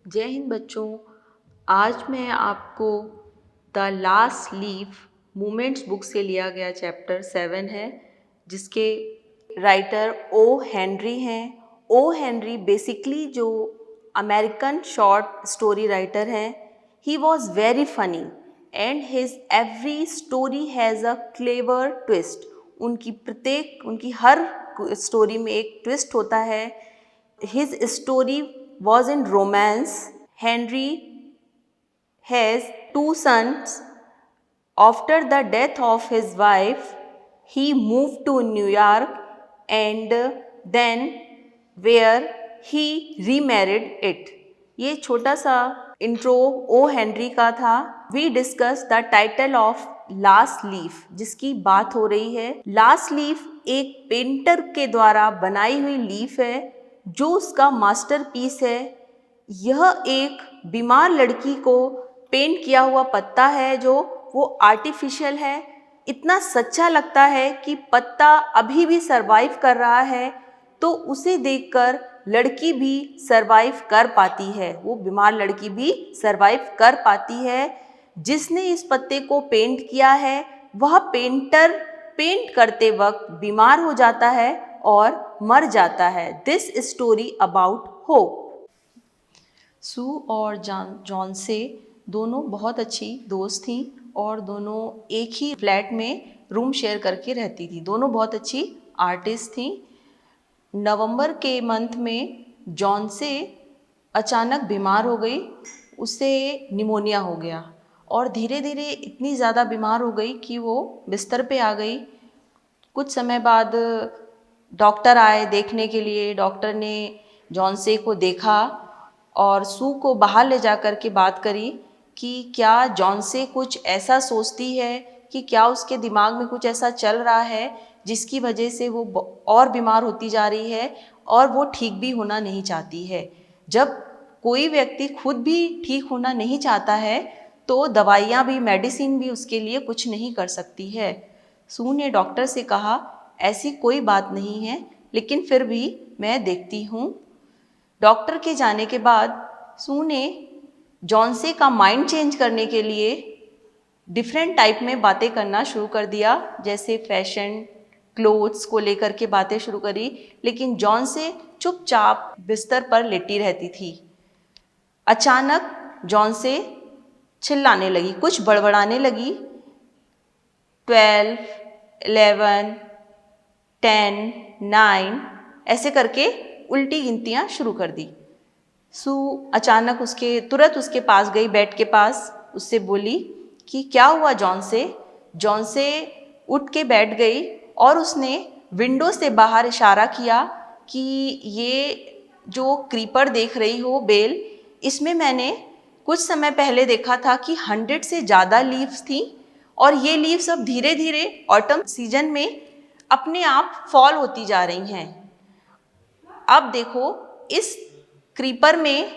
जय हिंद बच्चों। आज मैं आपको the last leaf moments book से लिया गया चैप्टर 7 है, जिसके राइटर ओ हेनरी हैं। ओ हेनरी बेसिकली जो अमेरिकन शॉर्ट स्टोरी राइटर हैं, he was very funny and his every story has a clever twist. उनकी हर स्टोरी में एक ट्विस्ट होता है। His story was in romance. Henry has two sons. After the death of his wife, he moved to New York and then where he remarried it. ये छोटा सा intro ओ Henry का था। We discuss the title of last leaf, जिसकी बात हो रही है। लास्ट लीफ एक पेंटर के द्वारा बनाई हुई लीफ है जो उसका मास्टरपीस है। यह एक बीमार लड़की को पेंट किया हुआ पत्ता है जो वो आर्टिफिशियल है। इतना सच्चा लगता है कि पत्ता अभी भी सरवाइव कर रहा है, तो उसे देखकर लड़की भी सरवाइव कर पाती है। वो बीमार लड़की भी सरवाइव कर पाती है। जिसने इस पत्ते को पेंट किया है वह पेंटर पेंट करते वक्त बीमार हो जाता है और मर जाता है। This story about hope. Sue और जॉन से दोनों बहुत अच्छी दोस्त थीं और दोनों एक ही फ्लैट में रूम शेयर करके रहती थी। दोनों बहुत अच्छी आर्टिस्ट थीं। नवंबर के मंथ में जॉन से अचानक बीमार हो गई। उसे निमोनिया हो गया और धीरे धीरे इतनी ज़्यादा बीमार हो गई कि वो बिस्तर पे आ गई। कुछ समय बाद डॉक्टर आए देखने के लिए। डॉक्टर ने जॉनसे को देखा और सू को बाहर ले जा कर के बात करी कि क्या जॉनसे कुछ ऐसा सोचती है, कि क्या उसके दिमाग में कुछ ऐसा चल रहा है जिसकी वजह से वो और बीमार होती जा रही है और वो ठीक भी होना नहीं चाहती है। जब कोई व्यक्ति खुद भी ठीक होना नहीं चाहता है तो दवाइयाँ भी, मेडिसिन भी उसके लिए कुछ नहीं कर सकती है। सू ने डॉक्टर से कहा, ऐसी कोई बात नहीं है, लेकिन फिर भी मैं देखती हूँ। डॉक्टर के जाने के बाद सू ने जॉनसे का माइंड चेंज करने के लिए डिफरेंट टाइप में बातें करना शुरू कर दिया, जैसे फैशन, क्लोथ्स को लेकर के बातें शुरू करी। लेकिन जॉनसे चुपचाप बिस्तर पर लेटी रहती थी। अचानक जॉनसे चिल्लाने लगी, कुछ बड़बड़ाने लगी। 12, 11, 10, 9 ऐसे करके उल्टी गिनतियाँ शुरू कर दी। सू अचानक तुरंत उसके पास गई, बेड के पास। उससे बोली कि क्या हुआ जॉनसे। जॉनसे उठ के बैठ गई और उसने विंडो से बाहर इशारा किया कि ये जो क्रीपर देख रही हो, बेल, इसमें मैंने कुछ समय पहले देखा था कि 100 से ज़्यादा लीव्स थी और ये लीव्स अब धीरे धीरे ऑटम सीजन में अपने आप फॉल होती जा रही हैं। अब देखो, इस क्रीपर में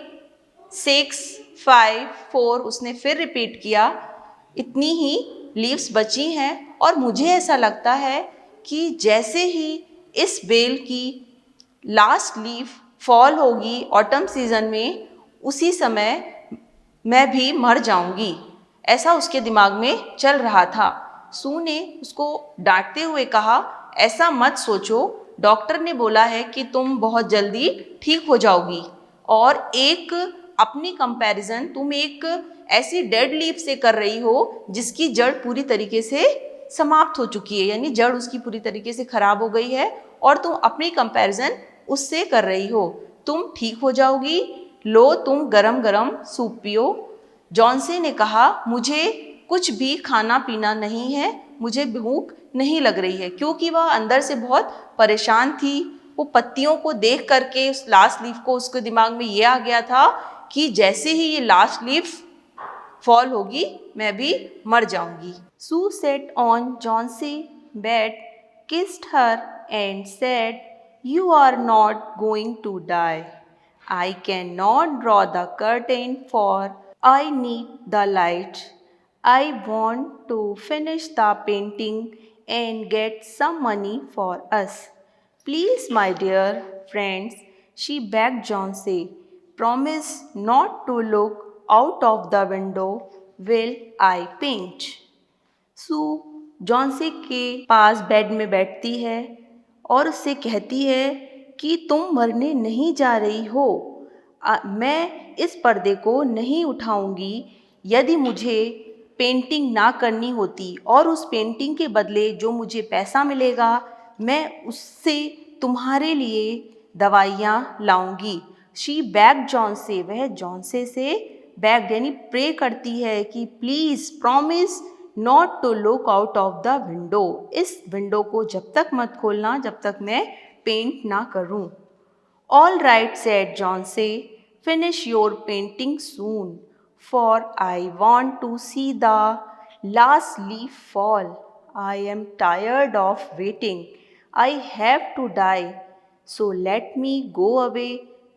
6, 5, 4 उसने फिर रिपीट किया। इतनी ही लीव्स बची हैं और मुझे ऐसा लगता है कि जैसे ही इस बेल की लास्ट लीफ फॉल होगी ऑटम सीजन में, उसी समय मैं भी मर जाऊंगी। ऐसा उसके दिमाग में चल रहा था। सू ने उसको डांटते हुए कहा, ऐसा मत सोचो, डॉक्टर ने बोला है कि तुम बहुत जल्दी ठीक हो जाओगी। और एक अपनी कंपैरिजन तुम एक ऐसी डेड लीफ से कर रही हो जिसकी जड़ पूरी तरीके से समाप्त हो चुकी है, यानी जड़ उसकी पूरी तरीके से खराब हो गई है और तुम अपनी कंपैरिजन उससे कर रही हो। तुम ठीक हो जाओगी, लो तुम गरम गरम सूप पियो। जॉनसे ने कहा, मुझे कुछ भी खाना पीना नहीं है, मुझे भूख नहीं लग रही है, क्योंकि वह अंदर से बहुत परेशान थी। वो पत्तियों को देख करके, उस लास्ट लीफ को, उसके दिमाग में ये आ गया था कि जैसे ही ये लास्ट लीफ फॉल होगी मैं भी मर जाऊंगी। Sue sat on Johnsy bed, kissed her and said, you are not going to die. I cannot draw the curtain for I need the light. I want to finish the painting and get some money for us. Please, my dear friends, she begged John say, promise not to look out of the window while I paint. सू जॉन्से के पास bed में बैठती है और उससे कहती है कि तुम मरने नहीं जा रही हो। मैं इस पर्दे को नहीं उठाऊंगी यदि मुझे पेंटिंग ना करनी होती, और उस पेंटिंग के बदले जो मुझे पैसा मिलेगा मैं उससे तुम्हारे लिए दवाइयाँ लाऊंगी। शी बैग जॉन्से, वह जॉन्से से बैग यानी प्रे करती है कि please promise not to look out of the window, इस विंडो को जब तक मत खोलना जब तक मैं पेंट ना करूं। All right said Johnsy, finish your painting soon, for I want to see the last leaf fall. I am tired of waiting, I have to die, so let me go away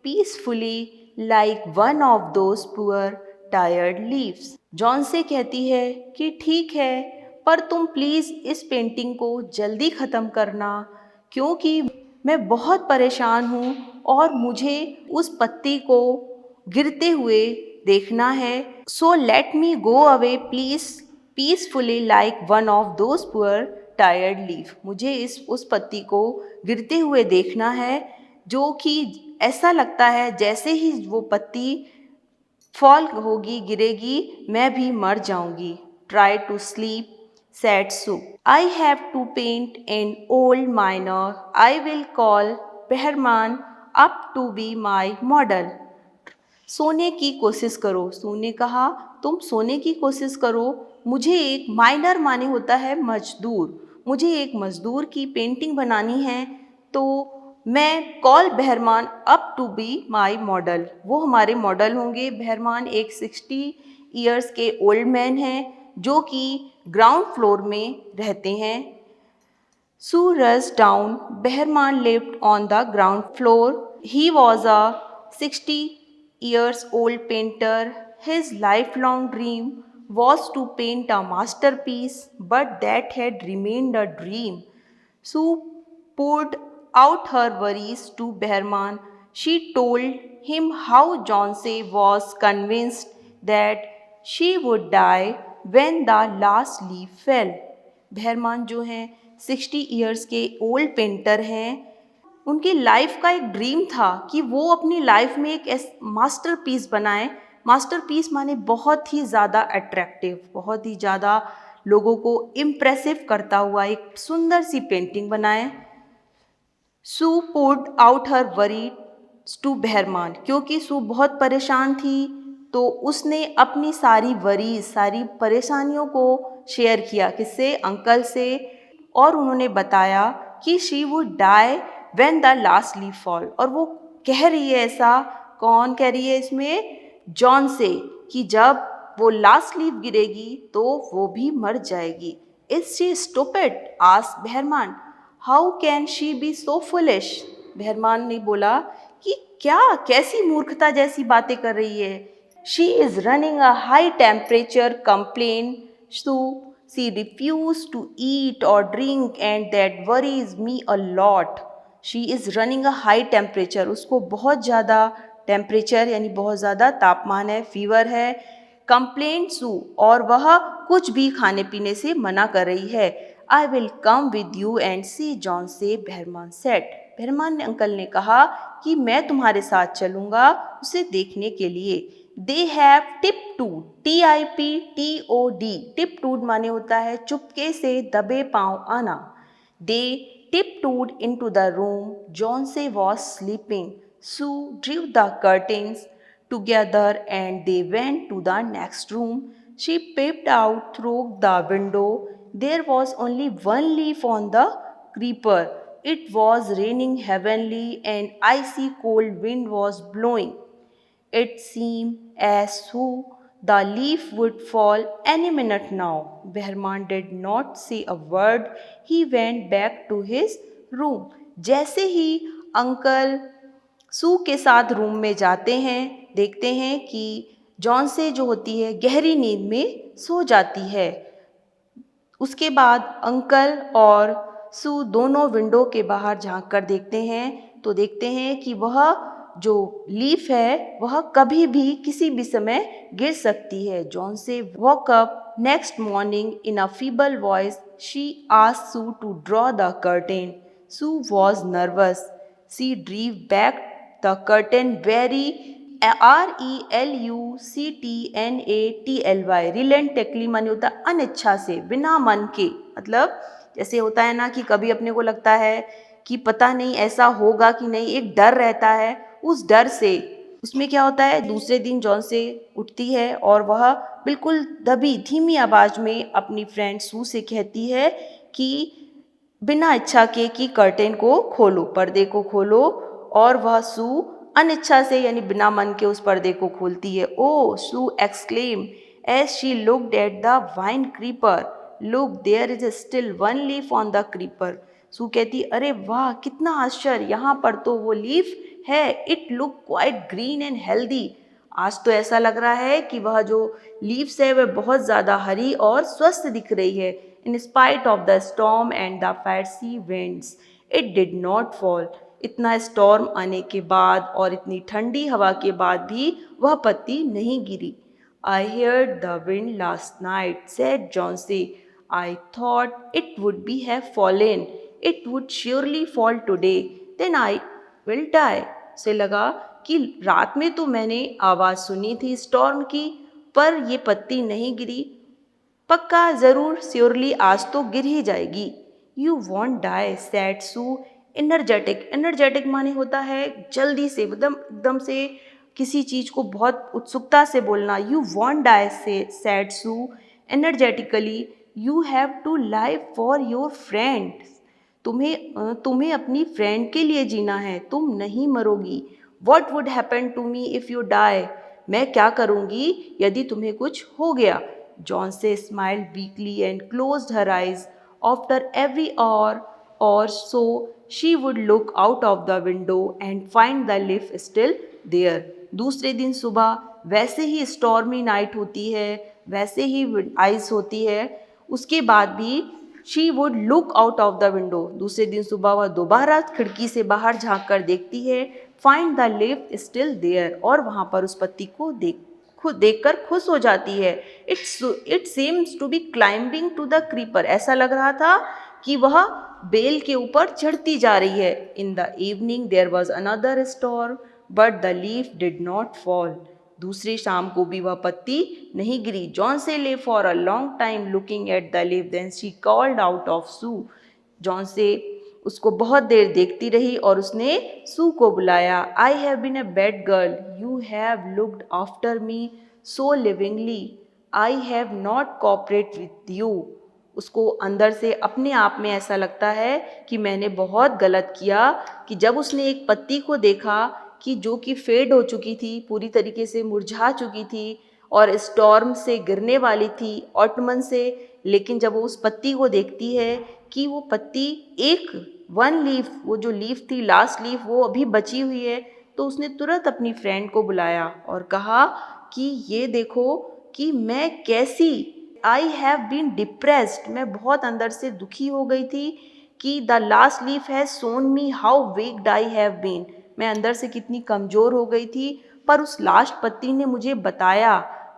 peacefully like one of those poor tired leaves. Johnsy कहती है कि ठीक है, पर तुम please इस painting को जल्दी ख़त्म करना, क्योंकि मैं बहुत परेशान हूँ और मुझे उस पत्ती को गिरते हुए देखना है। सो let me go away please peacefully like one of those poor tired leaf, मुझे उस पत्ती को गिरते हुए देखना है जो कि ऐसा लगता है जैसे ही वो पत्ती फॉल होगी, गिरेगी, मैं भी मर जाऊंगी। Try to sleep said Sue. I have to paint an old miner. I will call Behrman up to be my model. सोने की कोशिश करो, सू ने कहा तुम सोने की कोशिश करो, मुझे एक माइनर माने होता है मजदूर, मुझे एक मजदूर की पेंटिंग बनानी है, तो मैं call Behrman up to be my model, वो हमारे मॉडल होंगे। बहरमान एक 60 ईयर्स के ओल्ड मैन हैं जो कि ग्राउंड फ्लोर में रहते हैं। Sue rush down, Behrman lived on the ground floor. He was a 60 years old painter. His lifelong dream was to paint a masterpiece, but that had remained a dream. Sue poured out her worries to Behrman. She told him how Jonsey was convinced that she would die when the last leaf fell. Behrman जो हैं 60 years के old painter हैं, उनकी life का एक dream था कि वो अपनी लाइफ में एक मास्टरपीस बनाएं। मास्टरपीस माने बहुत ही ज़्यादा अट्रैक्टिव, बहुत ही ज़्यादा लोगों को इम्प्रेसिव करता हुआ एक सुंदर सी पेंटिंग बनाएं। Sue put out her worry to Behrman, क्योंकि सू बहुत परेशान थी तो उसने अपनी सारी वरीज, सारी परेशानियों को शेयर किया, किससे? अंकल से। और उन्होंने बताया कि she would die when the last leaf fall, और वो कह रही है ऐसा, कौन कह रही है इसमें? जॉन से, कि जब वो लास्ट लीफ गिरेगी तो वो भी मर जाएगी। Is she stupid? Asked Behrman. How can she be so foolish? Behrman ने बोला कि क्या, कैसी मूर्खता जैसी बातें कर रही है। She is running a high temperature complain, so she refuse to eat और drink and that worries me a lot. She is running a high temperature, उसको बहुत ज़्यादा टेम्परेचर यानी बहुत ज़्यादा तापमान है, फीवर है। कंप्लेंट सू, और वह कुछ भी खाने पीने से मना कर रही है। I will come with you and see Johnsy, Behrman set. बहरमान ने अंकल ने कहा कि मैं तुम्हारे साथ चलूँगा उसे देखने के लिए। दे हैव टिपटूड, TIPTOD, टिपटूड माने होता है चुपके से दबे पाँव आना। दे tiptoed into the room Jonsey was sleeping. Sue drew the curtains together and they went to the next room. She peeped out through the window. There was only one leaf on the creeper. It was raining heavily and icy cold wind was blowing. It seemed as though the leaf would fall any minute now. Behrman did not say a word. He went back to his room. जैसे ही uncle सू के साथ room में जाते हैं, देखते हैं कि John से जो होती है गहरी नींद में सो जाती है। उसके बाद अंकल और सू दोनों विंडो के बाहर झांक कर देखते हैं तो देखते हैं कि वह जो लीफ है वह कभी भी किसी भी समय गिर सकती है। जॉन से walk up next morning in a feeble voice she asked Sue to draw the curtain. Sue was nervous. She ड्रीव back the curtain very RELUCTNATLY रिलेंटेकली माने होता है अनिच्छा से, बिना मन के। मतलब जैसे होता है ना कि कभी अपने को लगता है कि पता नहीं ऐसा होगा कि नहीं, एक डर रहता है, उस डर से उसमें क्या होता है, दूसरे दिन जॉन से उठती है और वह बिल्कुल दबी धीमी आवाज में अपनी फ्रेंड सू से कहती है कि बिना इच्छा के कि कर्टेन को खोलो, पर्दे को खोलो। और वह सू अनिच्छा से यानी बिना मन के उस पर्दे को खोलती है। Oh Sue exclaim as she looked at the vine creeper, look there is still one leaf on the creeper. Sue कहती अरे वाह कितना आश्चर्य, यहाँ पर तो वो लीफ है। It look quite green and healthy. आज तो ऐसा लग रहा है कि वह जो लीव्स है वह बहुत ज़्यादा हरी और स्वस्थ दिख रही है। In spite of the storm and the फैसी winds it did not fall. इतना स्टॉर्म आने के बाद और इतनी ठंडी हवा के बाद भी वह पत्ती नहीं गिरी। I heard the wind last night, said Johnsy. I thought it would be have fallen. It would surely fall today. Then I will die. से लगा कि रात में तो मैंने आवाज़ सुनी थी स्टॉर्म की, पर ये पत्ती नहीं गिरी। पक्का ज़रूर श्योरली आज तो गिर ही जाएगी। You won't die said Sue energetic. Energetic माने होता है जल्दी से, एकदम से किसी चीज़ को बहुत उत्सुकता से बोलना। You won't die say said Sue energetically. You have to live for your friends. तुम्हें अपनी फ्रेंड के लिए जीना है, तुम नहीं मरोगी। What would happen to me if you die. मैं क्या करूँगी यदि तुम्हें कुछ हो गया। जॉन से smiled weekly and closed her eyes. After every hour or so she would look out of the window and find the leaf still there. दूसरे दिन सुबह वैसे ही स्टॉर्मी नाइट होती है, वैसे ही आइस होती है, उसके बाद भी she would look out of the window. दूसरे दिन सुबह वह दोबारा खिड़की से बाहर झांक कर देखती है। Find the leaf still there, और वहाँ पर उस पत्ती को देखकर खुश हो जाती है। It seems to be climbing to the creeper. ऐसा लग रहा था कि वह बेल के ऊपर चढ़ती जा रही है। In the evening there was another storm but the leaf did not fall. दूसरी शाम को भी वह पत्ती नहीं गिरी। Johnsy lay for a long time looking at the leaf, then she called out of Sue. Johnsy उसको बहुत देर देखती रही और उसने सू को बुलाया। I have been a bad girl, you have looked after me so lovingly, I have not cooperate with you. उसको अंदर से अपने आप में ऐसा लगता है कि मैंने बहुत गलत किया कि जब उसने एक पत्ती को देखा कि जो कि फेड हो चुकी थी, पूरी तरीके से मुरझा चुकी थी और स्टॉर्म से गिरने वाली थी, ऑटमन से, लेकिन जब वो उस पत्ती को देखती है कि वो पत्ती एक वन लीफ, वो जो लीफ थी लास्ट लीफ वो अभी बची हुई है, तो उसने तुरंत अपनी फ्रेंड को बुलाया और कहा कि ये देखो कि मैं कैसी, आई हैव बीन डिप्रेस्ड, मैं बहुत अंदर से दुखी हो गई थी कि the last leaf has shown me how weak I have been, मैं अंदर से कितनी कमज़ोर हो गई थी, पर उस लास्ट पत्ती ने मुझे बताया,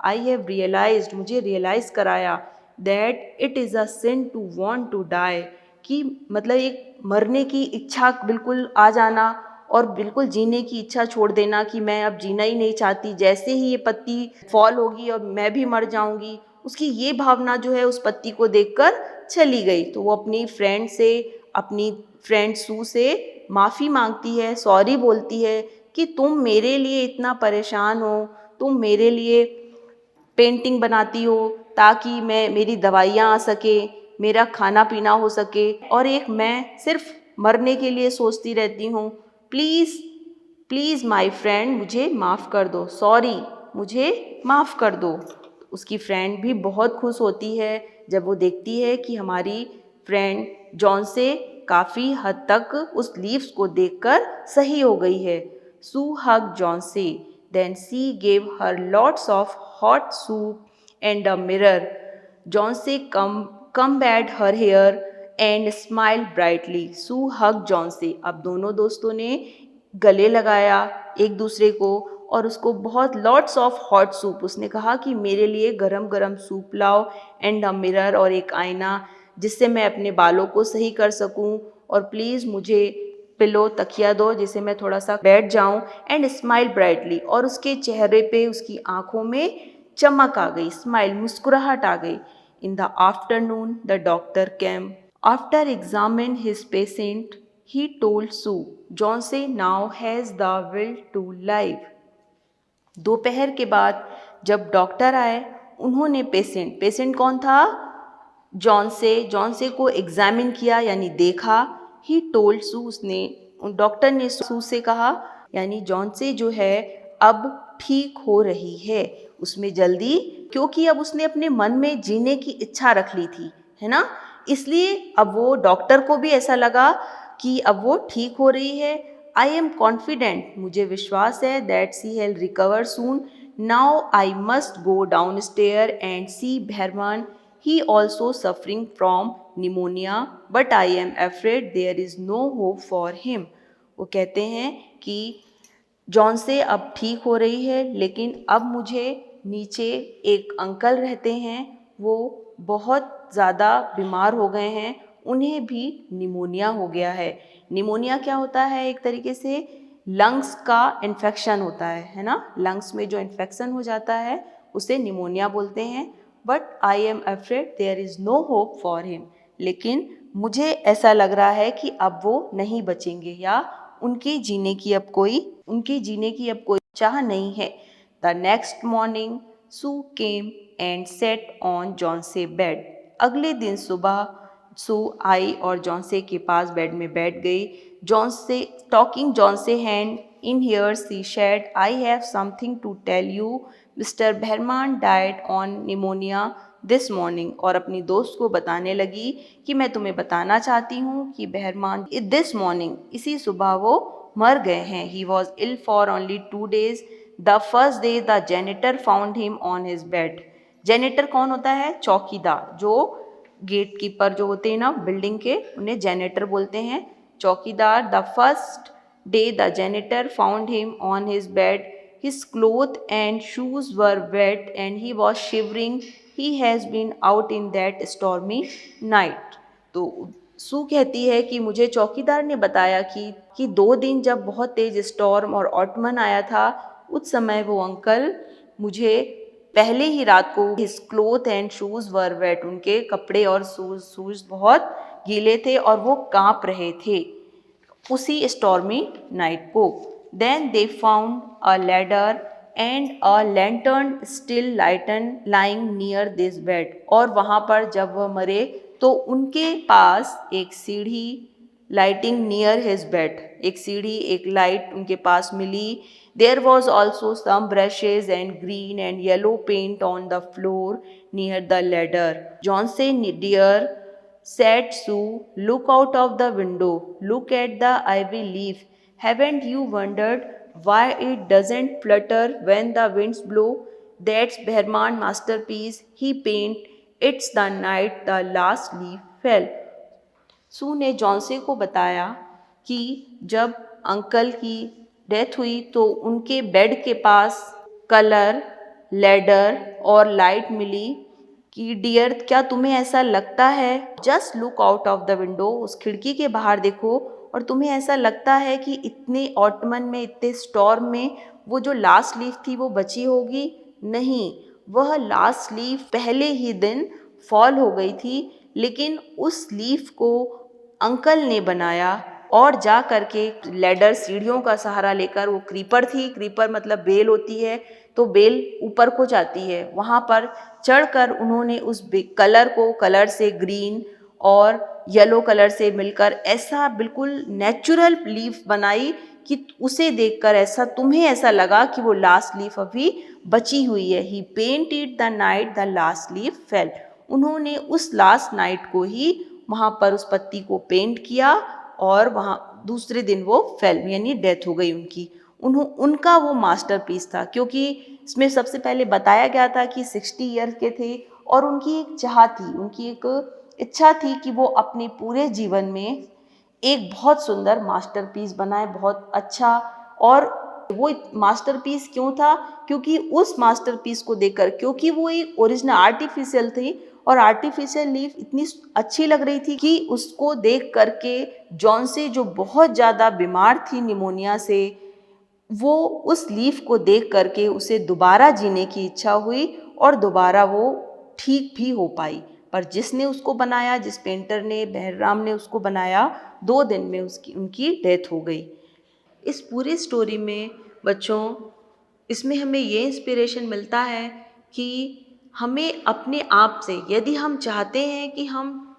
आई हैव रियलाइज्ड, मुझे रियलाइज़ कराया that it is a sin to want to die, कि मतलब एक मरने की इच्छा बिल्कुल आ जाना और बिल्कुल जीने की इच्छा छोड़ देना कि मैं अब जीना ही नहीं चाहती, जैसे ही ये पत्ती फॉल होगी और मैं भी मर जाऊंगी, उसकी ये भावना जो है उस पत्ती को देखकर चली गई। तो वो अपनी फ्रेंड से, अपनी फ्रेंड सू से माफ़ी मांगती है, सॉरी बोलती है कि तुम मेरे लिए इतना परेशान हो, तुम मेरे लिए पेंटिंग बनाती हो ताकि मेरी दवाइयाँ आ सके, मेरा खाना पीना हो सके, और एक मैं सिर्फ मरने के लिए सोचती रहती हूँ। प्लीज़ प्लीज़ माय फ्रेंड, मुझे माफ़ कर दो, सॉरी, मुझे माफ़ कर दो। उसकी फ्रेंड भी बहुत खुश होती है जब वो देखती है कि हमारी फ्रेंड जॉन से काफ़ी हद तक उस लीव्स को देखकर सही हो गई है। Sue hug Johnsy, then she gave her lots of hot soup and a mirror. Johnsy combed her hair and smiled brightly. Sue hugged John से। अब दोनों दोस्तों ने गले लगाया, एक दूसरे को, और उसको बहुत लॉट्स ऑफ हॉट सूप, उसने कहा कि मेरे लिए गरम गरम सूप लाओ, एंड अ मिरर, और एक आईना जिससे मैं अपने बालों को सही कर सकूं, और प्लीज़ मुझे पिलो तकिया दो जिसे मैं थोड़ा सा बैठ जाऊं, एंड स्माइल ब्राइटली, और उसके चेहरे पे, उसकी आंखों में चमक आ गई, स्माइल, मुस्कुराहट आ गई। In the afternoon the doctor came after examine his patient, he told Sue Johnsy now has the will to live. दोपहर के बाद जब डॉक्टर आए, उन्होंने पेशेंट कौन था? जॉन्से को एग्जामिन किया यानी देखा। ही टोल्ड सू, उसने, डॉक्टर ने सू से कहा, यानी जॉन्से जो है अब ठीक हो रही है, उसमें जल्दी, क्योंकि अब उसने अपने मन में जीने की इच्छा रख ली थी, है ना, इसलिए अब वो डॉक्टर को भी ऐसा लगा कि अब वो ठीक हो रही है। आई एम कॉन्फिडेंट, मुझे विश्वास है, that she'll recover soon. Now I must go down stair and see Behrman, he also suffering from pneumonia, but I am afraid there is no hope for him. वो कहते हैं कि John से अब ठीक हो रही है, लेकिन अब मुझे नीचे एक अंकल रहते हैं, वो बहुत ज़्यादा बीमार हो गए हैं, उन्हें भी निमोनिया हो गया है। निमोनिया क्या होता है? एक तरीके से लंग्स का इन्फेक्शन होता है ना, लंग्स में जो इन्फेक्शन हो जाता है उसे निमोनिया बोलते हैं। But I am afraid there is no hope for him, लेकिन मुझे ऐसा लग रहा है कि अब वो नहीं बचेंगे, या उनकी जीने की अब कोई चाह नहीं है। The next morning Sue came and sat on Johnsy bed. अगले दिन सुबह सू आई और जॉन्से के पास बेड में बैठ गई। Johnsy talking Johnsy hand in hers she said, I have something to tell you, mister Behrman died on pneumonia this morning. और अपनी दोस्त को बताने लगी कि मैं तुम्हें बताना चाहती हूँ कि भैरमान दिस मॉर्निंग, इसी सुबह वो मर गए हैं। He was ill for only 2 days। The first day the janitor found him on his bed. Janitor कौन होता है? चौकीदार, जो गेट कीपर जो होते हैं ना बिल्डिंग के, उन्हें जेनिटर बोलते हैं, चौकीदार। The first day the janitor found him on his bed, his clothes and shoes were wet and he was shivering, he has been out in that stormy night। तो सू कहती है कि मुझे चौकीदार ने बताया कि 2 दिन जब बहुत तेज स्टॉर्म और ऑटमन आया था, उस समय वो अंकल मुझे पहले ही रात को, his cloth and shoes were wait, उनके कपड़े और शूज बहुत गीले थे और वो कांप रहे थे उसी स्टॉर्मी नाइट को। Then they found a ladder and a lantern still lighted lying near this bed. और वहाँ पर जब वह मरे तो उनके पास एक सीढ़ी, लाइटिंग नियर हिज बेड, एक सीढ़ी, एक लाइट उनके पास मिली। There was also some brushes and green and yellow paint on the floor near the ladder. Johnsy dear said Sue, look out of the window, look at the ivy leaf. Haven't you wondered why it doesn't flutter when the winds blow? That's Berman masterpiece. He paint. It's the night the last leaf fell. सू ने जॉन्से को बताया कि जब uncle की death हुई तो उनके bed के पास कलर, लैडर और लाइट मिली कि डियर, क्या तुम्हें ऐसा लगता है, just look out of the window, उस खिड़की के बाहर देखो, और तुम्हें ऐसा लगता है कि इतने ऑटमन में, इतने स्टॉर्म में वो जो लास्ट लीफ थी वो बची होगी? नहीं, वह लास्ट लीफ पहले ही दिन फॉल हो गई थी, लेकिन उस लीफ को अंकल ने बनाया और जा करके लैडर, सीढ़ियों का सहारा लेकर, वो क्रीपर थी, क्रीपर मतलब बेल होती है, तो बेल ऊपर को जाती है, वहाँ पर चढ़कर उन्होंने उस कलर को, कलर से ग्रीन और येलो कलर से मिलकर ऐसा बिल्कुल नेचुरल लीफ बनाई कि उसे देखकर ऐसा तुम्हें ऐसा लगा कि वो लास्ट लीफ अभी बची हुई है। He painted the night the last leaf fell. उन्होंने उस लास्ट नाइट को ही वहाँ पर उस पत्ती को पेंट किया और वहाँ दूसरे दिन वो फेल यानी डेथ हो गई उनकी। उनका वो मास्टरपीस था, क्योंकि इसमें सबसे पहले बताया गया था कि 60 ईयर के थे और उनकी एक चाह थी, उनकी एक इच्छा थी कि वो अपने पूरे जीवन में एक बहुत सुंदर मास्टरपीस बनाए, बहुत अच्छा और वो मास्टरपीस क्यों था? क्योंकि उस मास्टरपीस को देखकर, क्योंकि वो एक ओरिजिनल आर्टिफिशियल थी और आर्टिफिशियल लीफ इतनी अच्छी लग रही थी कि उसको देख करके जॉन्सी, जो बहुत ज़्यादा बीमार थी निमोनिया से, वो उस लीफ को देख करके उसे दोबारा जीने की इच्छा हुई और दोबारा वो ठीक भी हो पाई। पर जिसने उसको बनाया, जिस पेंटर ने, बहरराम ने उसको बनाया, 2 दिन में उनकी डेथ हो गई। इस पूरी स्टोरी में बच्चों, इसमें हमें ये इंस्पिरेशन मिलता है कि हमें अपने आप से, यदि हम चाहते हैं कि हम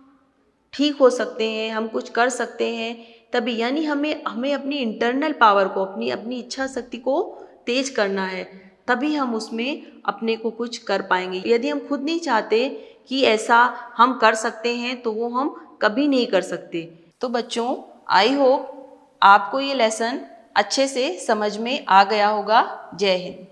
ठीक हो सकते हैं, हम कुछ कर सकते हैं, तभी यानी हमें हमें अपनी इंटरनल पावर को, अपनी अपनी इच्छा शक्ति को तेज करना है, तभी हम उसमें अपने को कुछ कर पाएंगे। यदि हम खुद नहीं चाहते कि ऐसा हम कर सकते हैं तो वो हम कभी नहीं कर सकते। तो बच्चों, आई होप आपको ये लेसन अच्छे से समझ में आ गया होगा। जय हिंद।